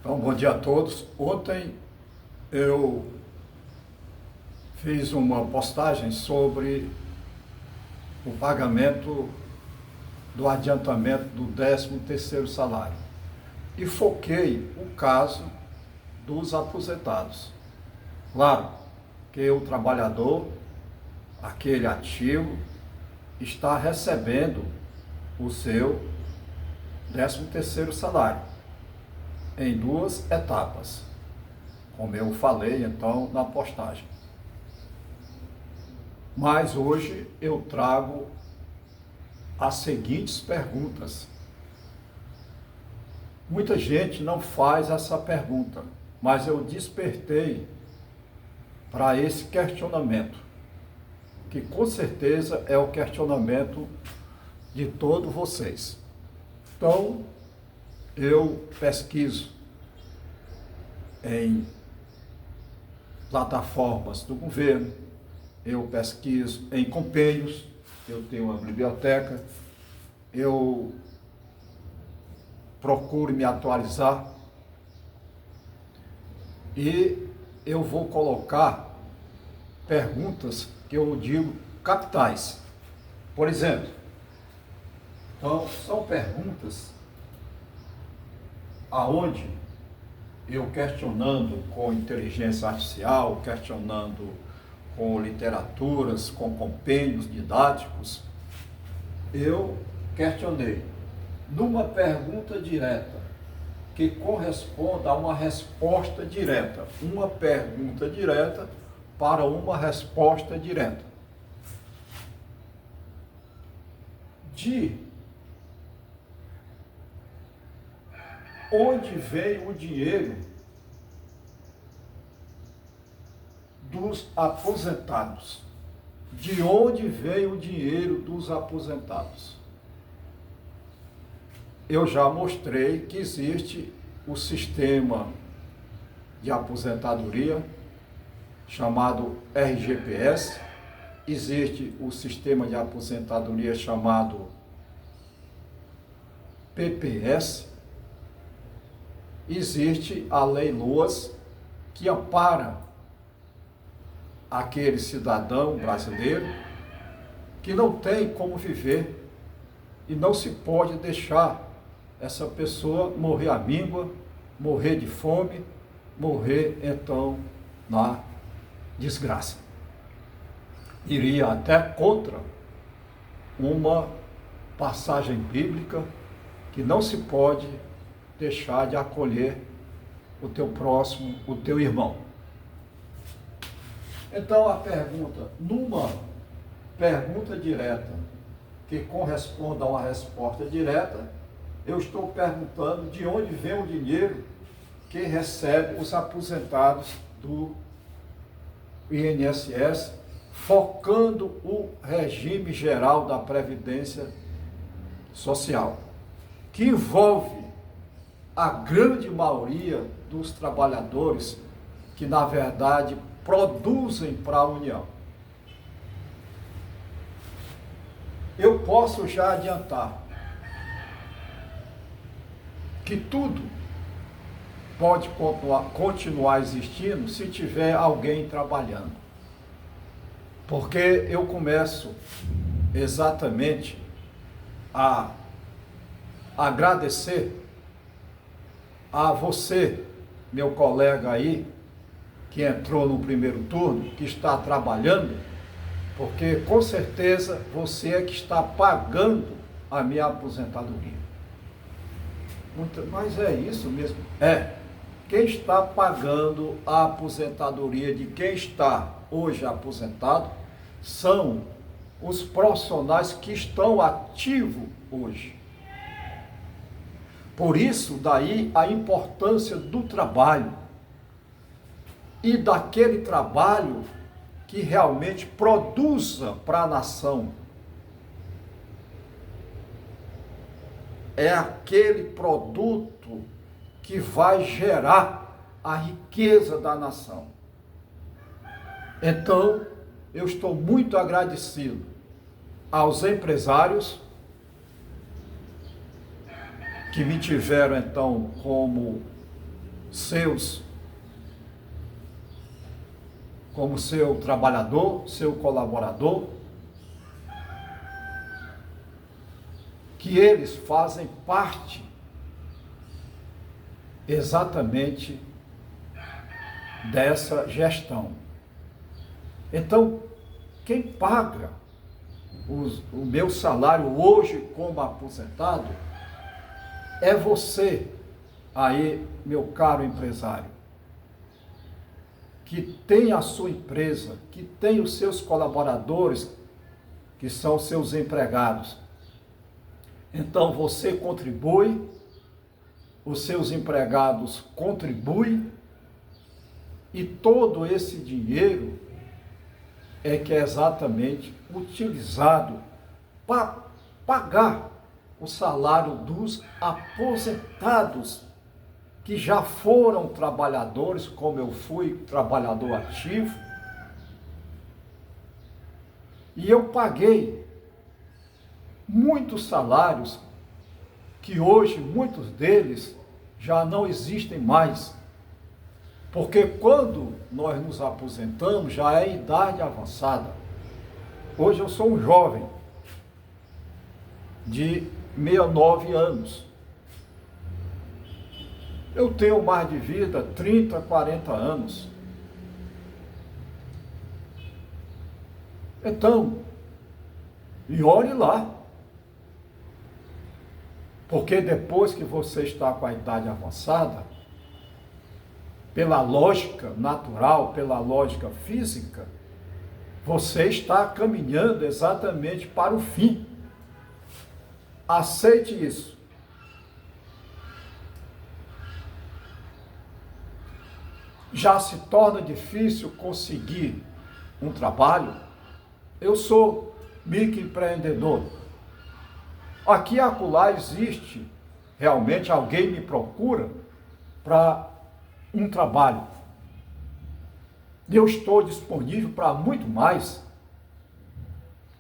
Então, bom dia a todos. Ontem eu fiz uma postagem sobre o pagamento do adiantamento do 13º salário e foquei o caso dos aposentados. Claro que o trabalhador, aquele ativo, está recebendo o seu 13º salário em duas etapas, como eu falei então na postagem. Mas hoje eu trago as seguintes perguntas. Muita gente não faz essa pergunta, mas eu despertei para esse questionamento, que com certeza é o questionamento de todos vocês. Então, eu pesquiso em plataformas do governo, eu pesquiso em compêndios, eu tenho uma biblioteca, eu procuro me atualizar e eu vou colocar perguntas que eu digo capitais. Por exemplo, então, são perguntas aonde eu questionando com inteligência artificial, questionando com literaturas, com compêndios didáticos, eu questionei numa pergunta direta que corresponda a uma resposta direta, uma pergunta direta para uma resposta direta. De onde vem o dinheiro dos aposentados? De onde vem o dinheiro dos aposentados? Eu já mostrei que existe o sistema de aposentadoria chamado RGPS, existe o sistema de aposentadoria chamado PPS, existe a Lei Loas, que ampara aquele cidadão brasileiro que não tem como viver e não se pode deixar essa pessoa morrer à míngua, morrer de fome, morrer então na desgraça. Iria até contra uma passagem bíblica que não se pode deixar de acolher o teu próximo, o teu irmão. Então a pergunta, numa pergunta direta que corresponda a uma resposta direta, eu estou perguntando de onde vem o dinheiro que recebe os aposentados do INSS, focando o regime geral da Previdência Social, que envolve a grande maioria dos trabalhadores que, na verdade, produzem para a União. Eu posso já adiantar que tudo pode continuar existindo se tiver alguém trabalhando. Porque eu começo exatamente a agradecer a você, meu colega aí, que entrou no primeiro turno, que está trabalhando, porque com certeza você é que está pagando a minha aposentadoria. Mas é isso mesmo? É. Quem está pagando a aposentadoria de quem está hoje aposentado são os profissionais que estão ativos hoje. Por isso, daí a importância do trabalho e daquele trabalho que realmente produza para a nação. É aquele produto que vai gerar a riqueza da nação. Então, eu estou muito agradecido aos empresários que me tiveram então como seus, como seu trabalhador, seu colaborador, que eles fazem parte exatamente dessa gestão. Então, quem paga o meu salário hoje como aposentado é você, aí, meu caro empresário, que tem a sua empresa, que tem os seus colaboradores, que são seus empregados. Então você contribui, os seus empregados contribuem, e todo esse dinheiro é que é exatamente utilizado para pagar o salário dos aposentados, que já foram trabalhadores, como eu fui trabalhador ativo, e eu paguei muitos salários que hoje, muitos deles, já não existem mais. Porque quando nós nos aposentamos, já é idade avançada. Hoje eu sou um jovem de 69 anos. Eu tenho mais de vida, 30, 40 anos. Então, e olhe lá. Porque depois que você está com a idade avançada, pela lógica natural, pela lógica física, você está caminhando exatamente para o fim. Aceite isso. Já se torna difícil conseguir um trabalho. Eu sou microempreendedor. Aqui e acolá existe, realmente alguém me procura para um trabalho. Eu estou disponível para muito mais.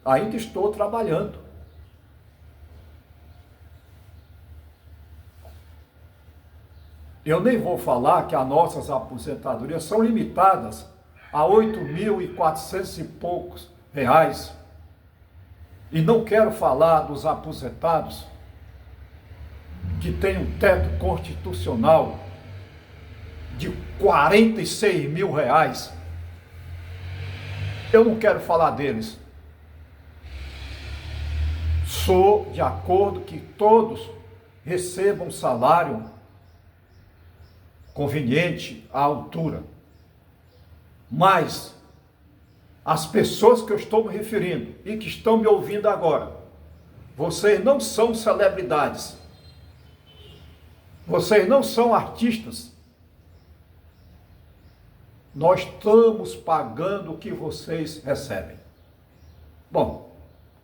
Ainda estou trabalhando. Eu nem vou falar que as nossas aposentadorias são limitadas a 8.400 e poucos reais. E não quero falar dos aposentados que têm um teto constitucional de 46 mil reais. Eu não quero falar deles. Sou de acordo que todos recebam salário conveniente à altura. Mas as pessoas que eu estou me referindo e que estão me ouvindo agora, vocês não são celebridades. Vocês não são artistas. Nós estamos pagando o que vocês recebem. Bom,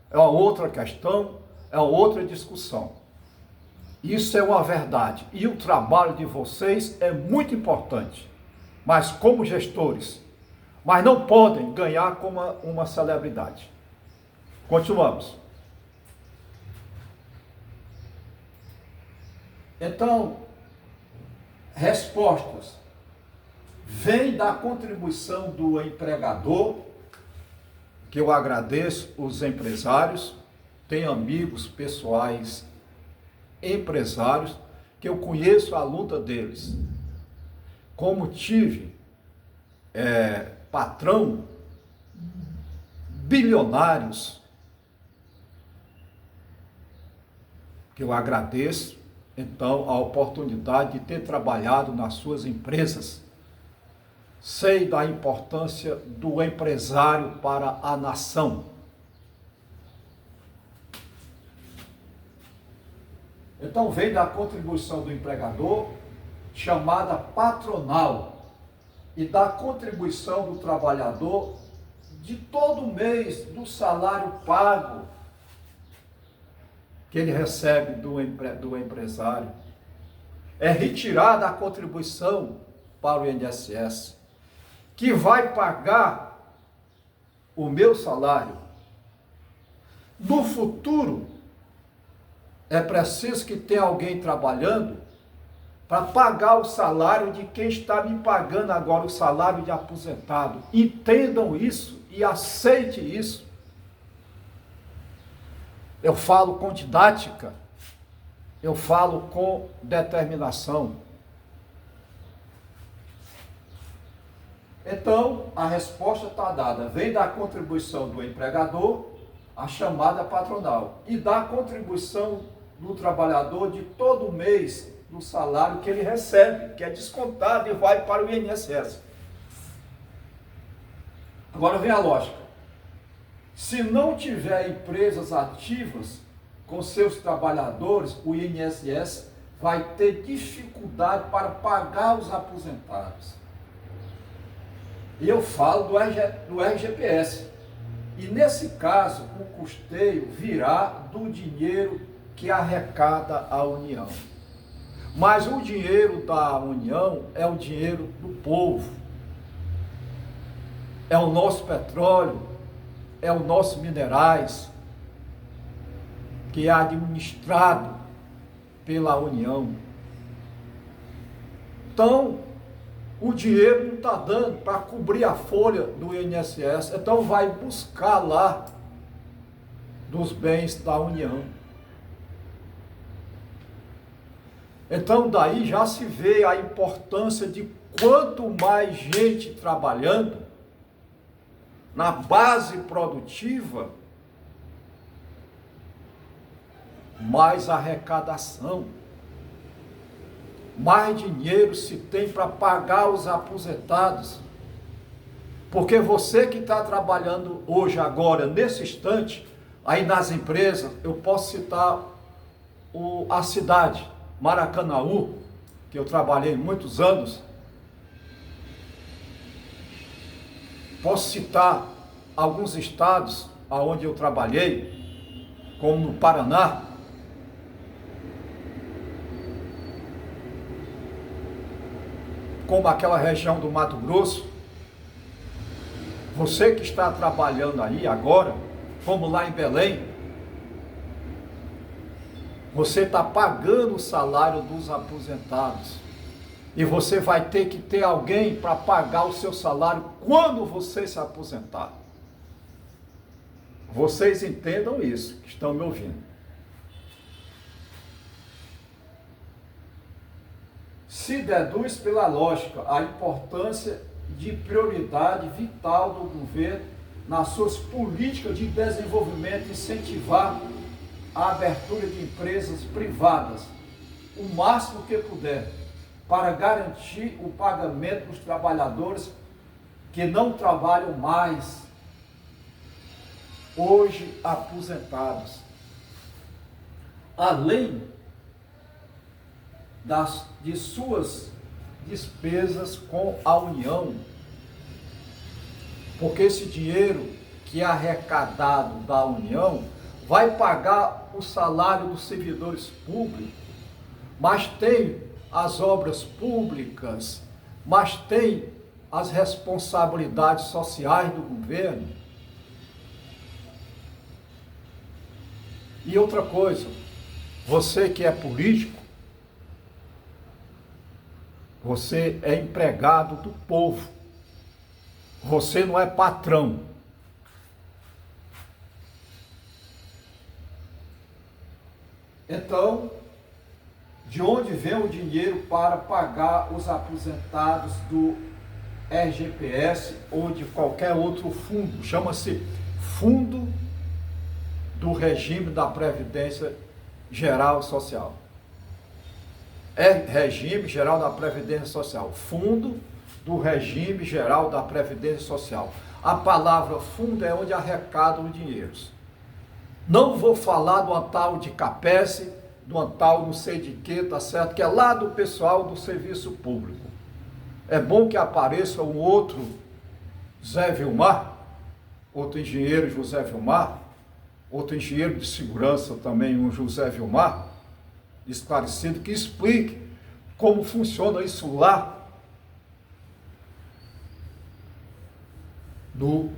é uma outra questão, é uma outra discussão. Isso é uma verdade. E o trabalho de vocês é muito importante. Mas como gestores, mas não podem ganhar como uma celebridade. Continuamos. Então, respostas. Vem da contribuição do empregador, que eu agradeço os empresários, tenho amigos pessoais empresários, que eu conheço a luta deles. Como tive patrão, bilionários, que eu agradeço, então, a oportunidade de ter trabalhado nas suas empresas. Sei da importância do empresário para a nação. Então, vem da contribuição do empregador, chamada patronal, e da contribuição do trabalhador de todo mês, do salário pago que ele recebe do empresário. É retirada a contribuição para o INSS, que vai pagar o meu salário. No futuro, é preciso que tenha alguém trabalhando para pagar o salário de quem está me pagando agora o salário de aposentado. Entendam isso e aceitem isso. Eu falo com didática, eu falo com determinação. Então, a resposta está dada. Vem da contribuição do empregador, a chamada patronal, e da contribuição do trabalhador de todo mês do salário que ele recebe, que é descontado e vai para o INSS. Agora vem a lógica. Se não tiver empresas ativas com seus trabalhadores, o INSS vai ter dificuldade para pagar os aposentados. E eu falo do RGPS. E nesse caso, o custeio virá do dinheiro que arrecada a União. Mas o dinheiro da União é o dinheiro do povo. É o nosso petróleo, é o nosso minerais, que é administrado pela União. Então, o dinheiro não está dando para cobrir a folha do INSS, então vai buscar lá dos bens da União. Então daí já se vê a importância de quanto mais gente trabalhando na base produtiva, mais arrecadação, mais dinheiro se tem para pagar os aposentados. Porque você que está trabalhando hoje, agora, nesse instante, aí nas empresas, eu posso citar a cidade, Maracanaú, que eu trabalhei muitos anos. Posso citar alguns estados onde eu trabalhei, como no Paraná, como aquela região do Mato Grosso. Você que está trabalhando aí agora, como lá em Belém, você está pagando o salário dos aposentados. E você vai ter que ter alguém para pagar o seu salário quando você se aposentar. Vocês entendam isso, que estão me ouvindo. Se deduz pela lógica a importância de prioridade vital do governo nas suas políticas de desenvolvimento, incentivar a abertura de empresas privadas, o máximo que puder, para garantir o pagamento dos trabalhadores que não trabalham mais, hoje aposentados, além de suas despesas com a União, porque esse dinheiro que é arrecadado da União vai pagar o salário dos servidores públicos, mas tem as obras públicas, mas tem as responsabilidades sociais do governo. E outra coisa, você que é político, você é empregado do povo, você não é patrão. Então, de onde vem o dinheiro para pagar os aposentados do RGPS ou de qualquer outro fundo? Chama-se Fundo do Regime da Previdência Geral Social. É Regime Geral da Previdência Social. Fundo do Regime Geral da Previdência Social. A palavra fundo é onde arrecadam os dinheiros. Não vou falar do tal de CAPES, do tal não sei de que, tá certo? Que é lá do pessoal do serviço público. É bom que apareça um outro Zé Vilmar, outro engenheiro José Vilmar, outro engenheiro de segurança também, um José Vilmar, esclarecido, que explique como funciona isso lá no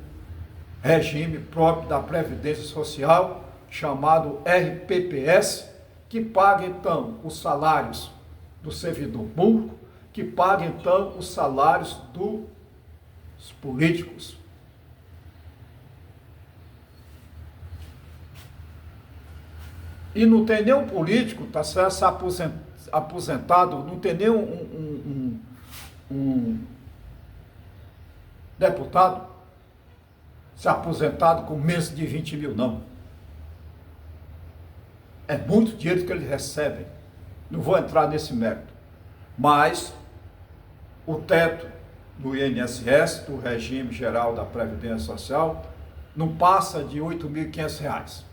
regime próprio da Previdência Social, chamado RPPS, que paga então os salários do servidor público, que paga então os salários dos políticos. E não tem nenhum político, tá certo, aposentado, não tem nenhum um deputado se aposentado com menos de 20 mil, não. É muito dinheiro que eles recebem. Não vou entrar nesse mérito. Mas o teto do INSS, do Regime Geral da Previdência Social, não passa de R$ 8.500.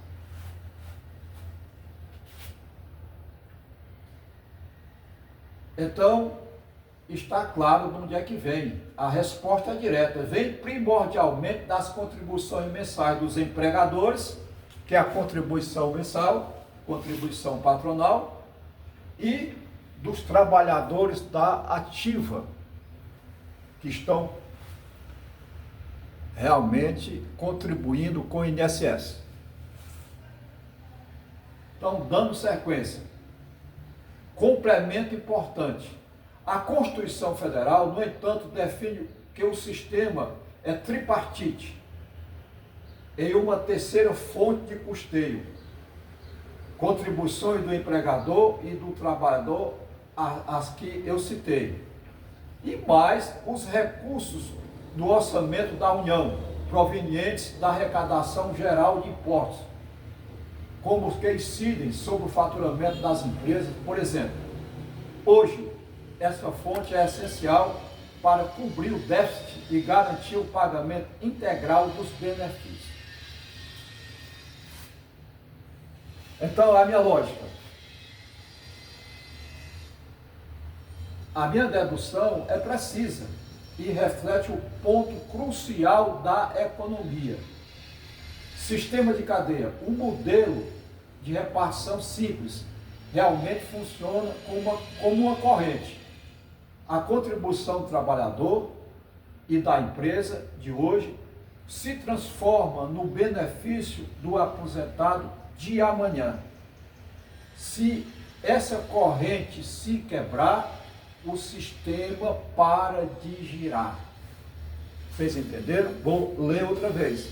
Então, está claro de onde é que vem. A resposta é direta. Vem primordialmente das contribuições mensais dos empregadores, que é a contribuição mensal, contribuição patronal, e dos trabalhadores da ativa, que estão realmente contribuindo com o INSS. Então, dando sequência. Complemento importante. A Constituição Federal, no entanto, define que o sistema é tripartite, em uma terceira fonte de custeio. Contribuições do empregador e do trabalhador, as que eu citei. E mais os recursos do orçamento da União, provenientes da arrecadação geral de impostos, como os que incidem sobre o faturamento das empresas, por exemplo. Hoje, essa fonte é essencial para cobrir o déficit e garantir o pagamento integral dos benefícios. Então, a minha lógica. A minha dedução é precisa e reflete o ponto crucial da economia. Sistema de cadeia, um modelo de repartição simples, realmente funciona como uma corrente. A contribuição do trabalhador e da empresa de hoje se transforma no benefício do aposentado de amanhã. Se essa corrente se quebrar, o sistema para de girar. Vocês entenderam? Vou ler outra vez.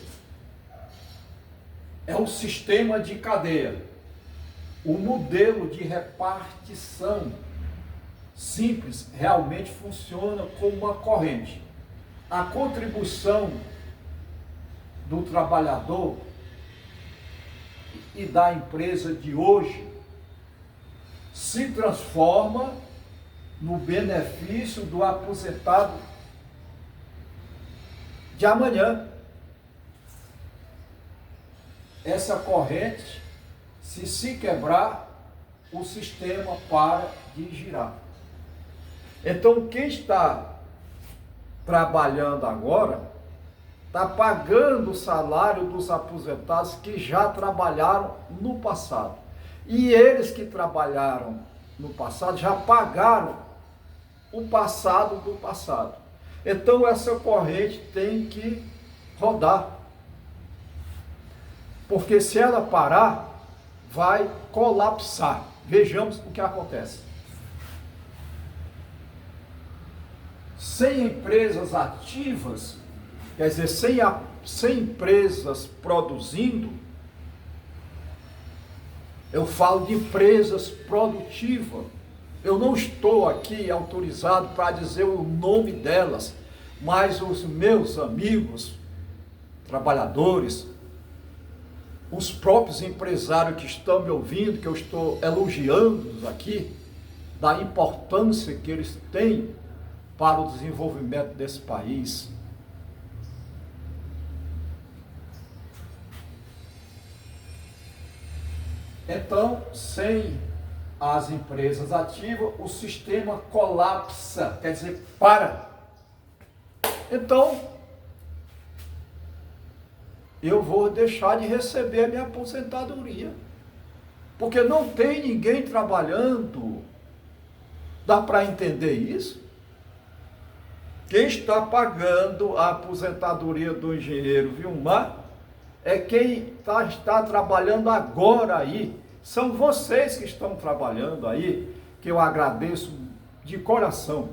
É um sistema de cadeia. O modelo de repartição simples realmente funciona como uma corrente. A contribuição do trabalhador e da empresa de hoje se transforma no benefício do aposentado de amanhã. Essa corrente, se quebrar, o sistema para de girar. Então, quem está trabalhando agora está pagando o salário dos aposentados que já trabalharam no passado. E eles que trabalharam no passado já pagaram o passado do passado. Então, essa corrente tem que rodar. Porque se ela parar, vai colapsar. Vejamos o que acontece. Sem empresas ativas, quer dizer, sem empresas produzindo, eu falo de empresas produtivas. Eu não estou aqui autorizado para dizer o nome delas, mas os meus amigos, trabalhadores, os próprios empresários que estão me ouvindo, que eu estou elogiando aqui, da importância que eles têm para o desenvolvimento desse país. Então, sem as empresas ativas, o sistema colapsa, quer dizer, para. Então, eu vou deixar de receber a minha aposentadoria, porque não tem ninguém trabalhando. Dá para entender isso? Quem está pagando a aposentadoria do engenheiro Vilmar é quem está trabalhando agora aí. São vocês que estão trabalhando aí, que eu agradeço de coração.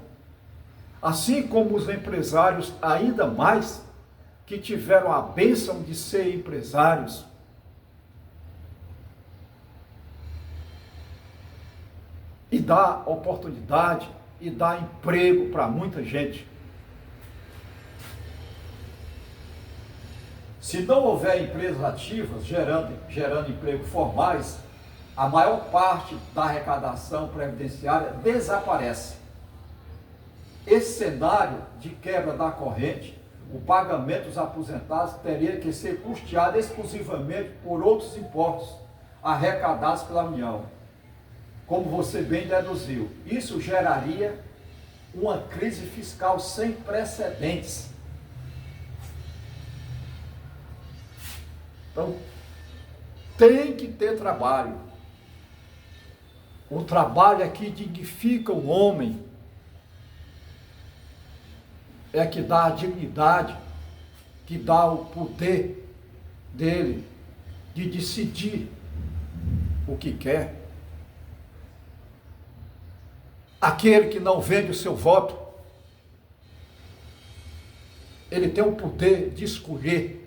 Assim como os empresários, ainda mais, que tiveram a bênção de ser empresários. E dá oportunidade e dá emprego para muita gente. Se não houver empresas ativas gerando empregos formais, a maior parte da arrecadação previdenciária desaparece. Esse cenário de quebra da corrente, o pagamento dos aposentados teria que ser custeado exclusivamente por outros impostos arrecadados pela União, como você bem deduziu. Isso geraria uma crise fiscal sem precedentes. Então, tem que ter trabalho. O trabalho é que dignifica o homem, é que dá a dignidade, que dá o poder dele de decidir o que quer. Aquele que não vende o seu voto, ele tem o poder de escolher,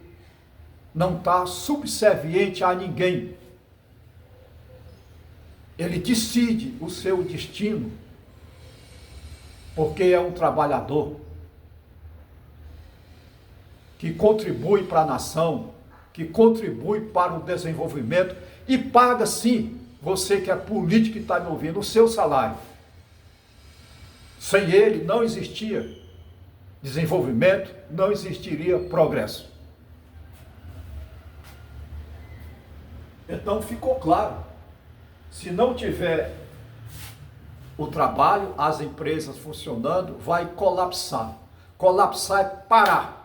não está subserviente a ninguém. Ele decide o seu destino, porque é um trabalhador que contribui para a nação, que contribui para o desenvolvimento e paga sim, você que é político e está me ouvindo, o seu salário. Sem ele não existia desenvolvimento, não existiria progresso. Então ficou claro, se não tiver o trabalho, as empresas funcionando, vai colapsar. Colapsar é parar.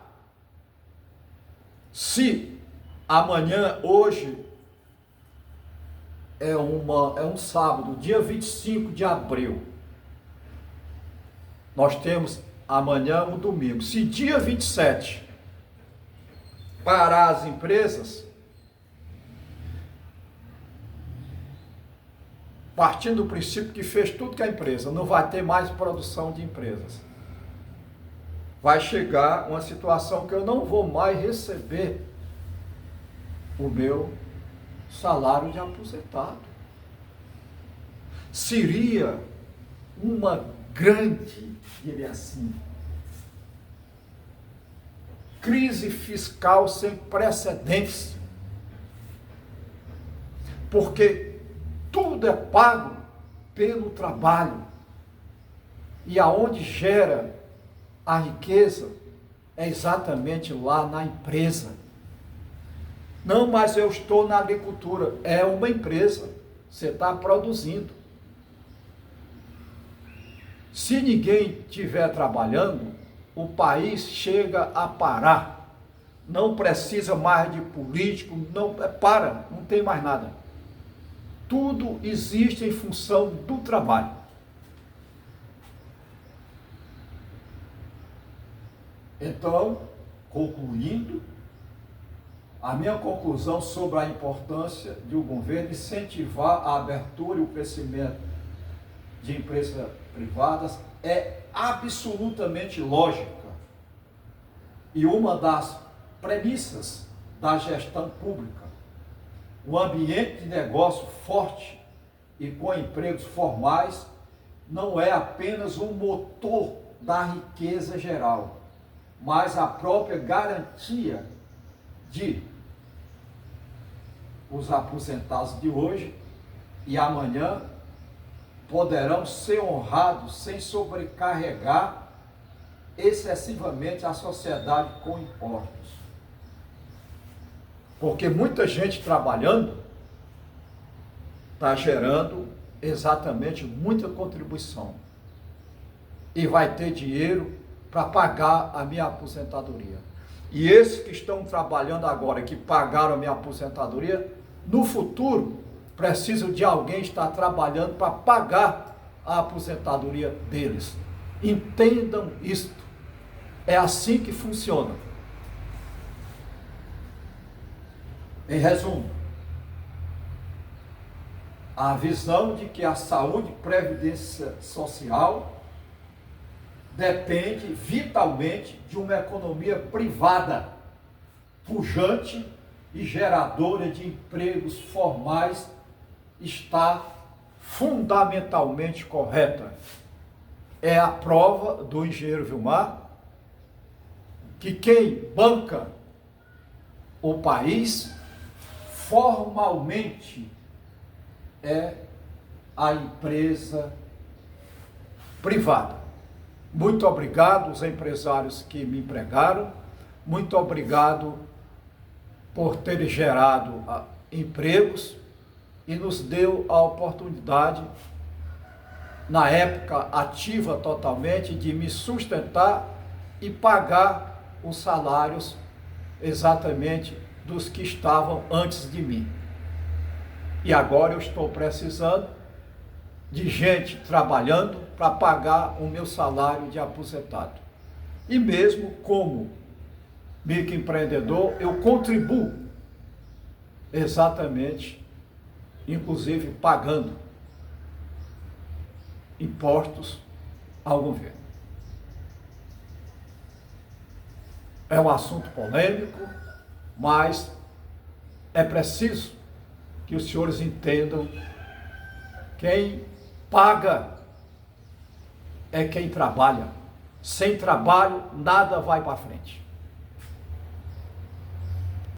Se amanhã, hoje, é um sábado, dia 25 de abril, nós temos amanhã um domingo. Se dia 27 parar as empresas, partindo do princípio que fez tudo que a empresa, não vai ter mais produção de empresas. Vai chegar uma situação que eu não vou mais receber o meu salário de aposentado. Seria uma grande, diria assim, crise fiscal sem precedentes, porque tudo é pago pelo trabalho, e aonde gera a riqueza é exatamente lá na empresa. Não, mas eu estou na agricultura. É uma empresa, você está produzindo. Se ninguém estiver trabalhando, o país chega a parar. Não precisa mais de político, não tem mais nada. Tudo existe em função do trabalho. Então, concluindo, a minha conclusão sobre a importância de o governo incentivar a abertura e o crescimento de empresas privadas é absolutamente lógica. E uma das premissas da gestão pública. Um ambiente de negócio forte e com empregos formais não é apenas um motor da riqueza geral, mas a própria garantia de os aposentados de hoje e amanhã poderão ser honrados sem sobrecarregar excessivamente a sociedade com impostos. Porque muita gente trabalhando está gerando exatamente muita contribuição e vai ter dinheiro para pagar a minha aposentadoria. E esses que estão trabalhando agora, que pagaram a minha aposentadoria, no futuro precisam de alguém estar trabalhando para pagar a aposentadoria deles. Entendam isto. É assim que funciona. Em resumo, a visão de que a saúde e previdência social depende vitalmente de uma economia privada, pujante e geradora de empregos formais, está fundamentalmente correta. É a prova do engenheiro Vilmar que quem banca o país formalmente é a empresa privada. Muito obrigado aos empresários que me empregaram, muito obrigado por terem gerado empregos e nos deu a oportunidade, na época ativa totalmente, de me sustentar e pagar os salários exatamente dos que estavam antes de mim. E agora eu estou precisando de gente trabalhando para pagar o meu salário de aposentado. E mesmo como microempreendedor, eu contribuo exatamente, inclusive pagando impostos ao governo. É um assunto polêmico, mas é preciso que os senhores entendam: quem paga é quem trabalha. Sem trabalho, nada vai para frente.